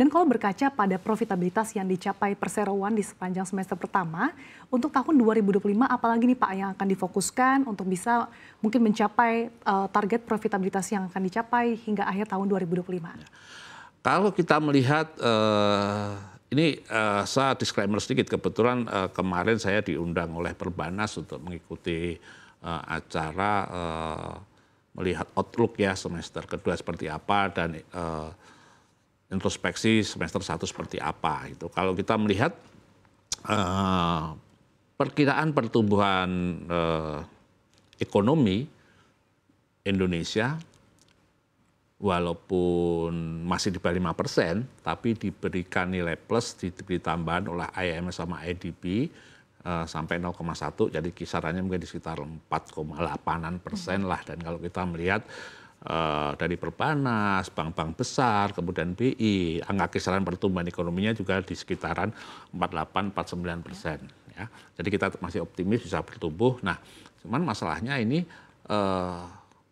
Dan kalau berkaca pada profitabilitas yang dicapai perseroan di sepanjang semester pertama, untuk tahun 2025 apalagi nih Pak yang akan difokuskan untuk bisa mungkin mencapai target profitabilitas yang akan dicapai hingga akhir tahun 2025? Kalau kita melihat, ini saya disclaimer sedikit, kebetulan kemarin saya diundang oleh Perbanas untuk mengikuti acara melihat outlook ya semester kedua seperti apa dan introspeksi semester 1 seperti apa. Itu kalau kita melihat perkiraan pertumbuhan ekonomi Indonesia walaupun masih di bawah 5%, tapi diberikan nilai plus, diberi tambahan oleh IMF sama IDB sampai 0,1, jadi kisarannya mungkin di sekitar 4,8% lah. Dan kalau kita melihat dari Perbanas, bank-bank besar, kemudian BI, angka kisaran pertumbuhan ekonominya juga di sekitaran 48-49%. Ya. Jadi kita masih optimis bisa bertumbuh. Nah, cuman masalahnya ini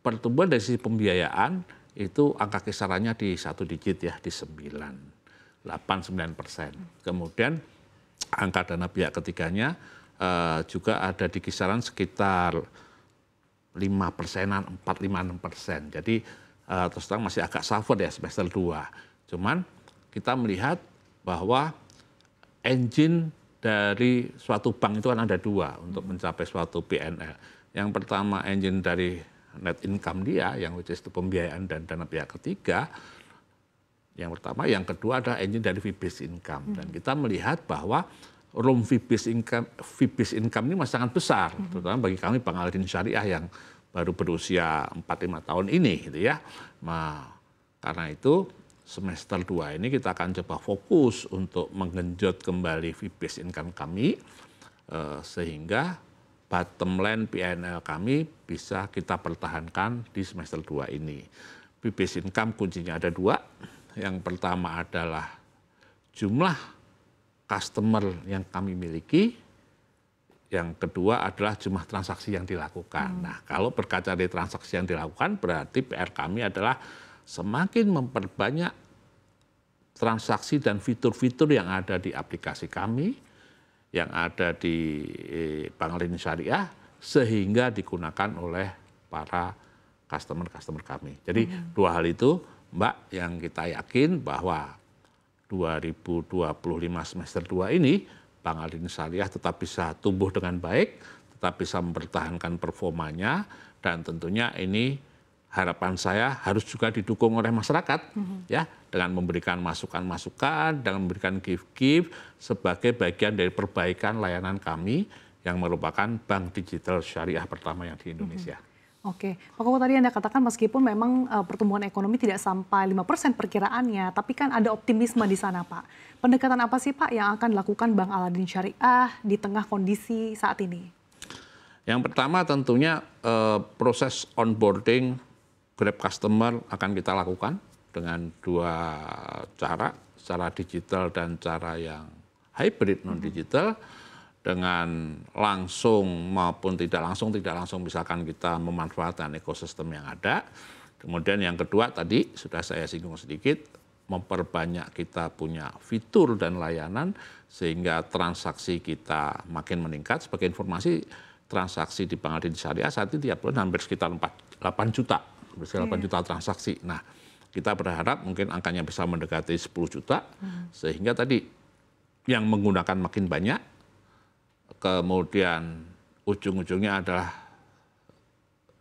pertumbuhan dari sisi pembiayaan itu angka kisarannya di 1 digit ya, di 8-9%. Kemudian angka dana pihak ketiganya juga ada di kisaran sekitar 5%-an, 4-5-6%. Jadi terus terang masih agak suffer ya semester 2. Cuman kita melihat bahwa engine dari suatu bank itu kan ada 2 untuk mencapai suatu PNL. Yang pertama engine dari net income dia, yang which is itu pembiayaan dan dana pihak ketiga. Yang pertama, yang kedua adalah engine dari fee-based income. Dan kita melihat bahwa room fee-based income ini masih sangat besar, terutama bagi kami Bank Al-Aidin Syariah yang baru berusia 4-5 tahun ini, gitu ya. Nah, karena itu semester 2 ini kita akan coba fokus untuk menggenjot kembali fee-based income kami, sehingga bottom line PNL kami bisa kita pertahankan di semester 2 ini. Fee-based income kuncinya ada 2. Yang pertama adalah jumlah customer yang kami miliki, yang kedua adalah jumlah transaksi yang dilakukan. Nah, kalau berkaca dari transaksi yang dilakukan, berarti PR kami adalah semakin memperbanyak transaksi dan fitur-fitur yang ada di aplikasi kami, yang ada di Bank Al-Aidin Syariah, sehingga digunakan oleh para customer kami. Jadi 2 hal itu, Mbak, yang kita yakin bahwa 2025 semester 2 ini Bank Al-Aidin Syariah tetap bisa tumbuh dengan baik, tetap bisa mempertahankan performanya, dan tentunya ini harapan saya harus juga didukung oleh masyarakat, ya, dengan memberikan masukan-masukan, dengan memberikan gift-gift sebagai bagian dari perbaikan layanan kami yang merupakan bank digital syariah pertama yang di Indonesia. Oke, Pak Koko, tadi Anda katakan meskipun memang pertumbuhan ekonomi tidak sampai 5% perkiraannya, tapi kan ada optimisme di sana, Pak. Pendekatan apa sih, Pak, yang akan dilakukan Bank Al-Aidin Syariah di tengah kondisi saat ini? Yang pertama tentunya proses onboarding Grab customer akan kita lakukan dengan 2 cara, secara digital dan cara yang hybrid non-digital. Dengan langsung maupun tidak langsung misalkan kita memanfaatkan ekosistem yang ada. Kemudian yang kedua tadi sudah saya singgung sedikit, memperbanyak kita punya fitur dan layanan sehingga transaksi kita makin meningkat. Sebagai informasi, transaksi di Bank Al-Aidin Syariah saat ini tiap bulan hampir sekitar 8 juta, 8 juta transaksi. Nah, kita berharap mungkin angkanya bisa mendekati 10 juta, sehingga tadi yang menggunakan makin banyak, kemudian ujung-ujungnya adalah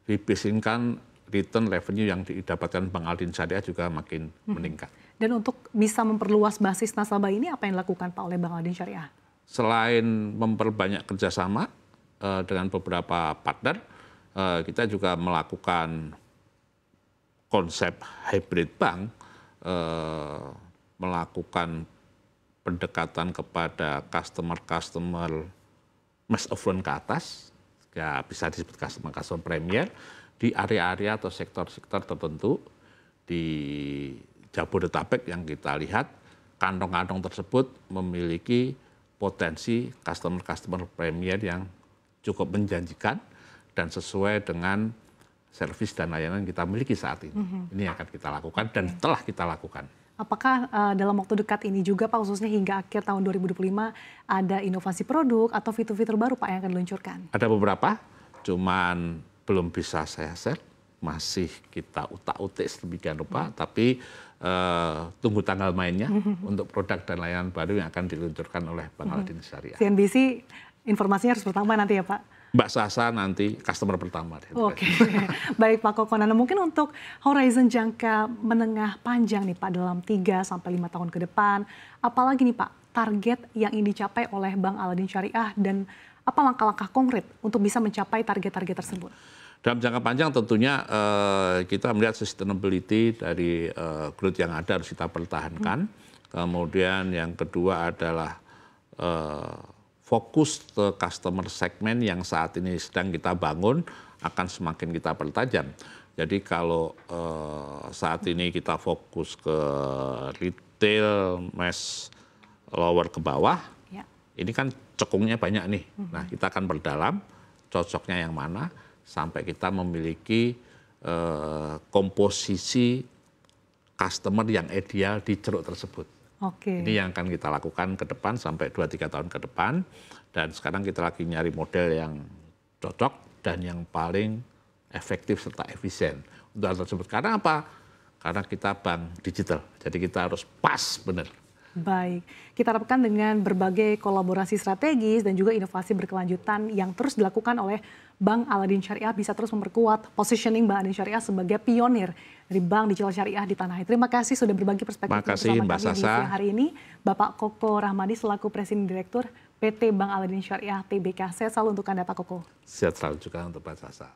fee-based income, return revenue yang didapatkan Bank Al-Aidin Syariah juga makin meningkat. Dan untuk bisa memperluas basis nasabah ini, apa yang dilakukan Pak oleh Bank Al-Aidin Syariah? Selain memperbanyak kerjasama dengan beberapa partner, kita juga melakukan konsep hybrid bank, melakukan pendekatan kepada customer mass affluent ke atas, ya bisa disebut customer premier, di area-area atau sektor-sektor tertentu di Jabodetabek yang kita lihat, kantong-kantong tersebut memiliki potensi customer premier yang cukup menjanjikan dan sesuai dengan servis dan layanan yang kita miliki saat ini. Ini yang akan kita lakukan dan telah kita lakukan. Apakah dalam waktu dekat ini juga Pak, khususnya hingga akhir tahun 2025, ada inovasi produk atau fitur-fitur baru Pak yang akan diluncurkan? Ada beberapa, cuman belum bisa saya share, masih kita utak-utik sedemikian rupa, tapi tunggu tanggal mainnya untuk produk dan layanan baru yang akan diluncurkan oleh Bank Aladin Syariah. CNBC informasinya harus pertama nanti ya Pak? Mbak Sasa nanti customer pertama. Oke, baik Pak Koko. Nah, mungkin untuk horizon jangka menengah panjang nih Pak, dalam 3 sampai 5 tahun ke depan, apalagi nih Pak target yang ingin dicapai oleh Bank Aladin Syariah dan apa langkah-langkah konkret untuk bisa mencapai target-target tersebut? Dalam jangka panjang tentunya kita melihat sustainability dari growth yang ada harus kita pertahankan. Kemudian yang kedua adalah fokus ke customer segment yang saat ini sedang kita bangun akan semakin kita pertajam. Jadi kalau saat ini kita fokus ke retail, mass, lower ke bawah, ini kan cekungnya banyak nih. Nah, kita akan perdalam cocoknya yang mana sampai kita memiliki komposisi customer yang ideal di ceruk tersebut. Ini yang akan kita lakukan ke depan sampai 2-3 tahun ke depan. Dan sekarang kita lagi nyari model yang cocok dan yang paling efektif serta efisien untuk hal tersebut. Karena apa? Karena kita bank digital, jadi kita harus pas benar. Baik, kita harapkan dengan berbagai kolaborasi strategis dan juga inovasi berkelanjutan yang terus dilakukan oleh Bank Aladin Syariah bisa terus memperkuat positioning Bank Aladin Syariah sebagai pionir dari bank digital syariah di tanah air. Terima kasih sudah berbagi perspektif bersama kami di siang hari ini. Bapak Koko Rahmadi selaku Presiden Direktur PT Bank Aladin Syariah Tbk. Sehat selalu untuk Anda Pak Koko. Sehat selalu juga untuk Pak Sasa.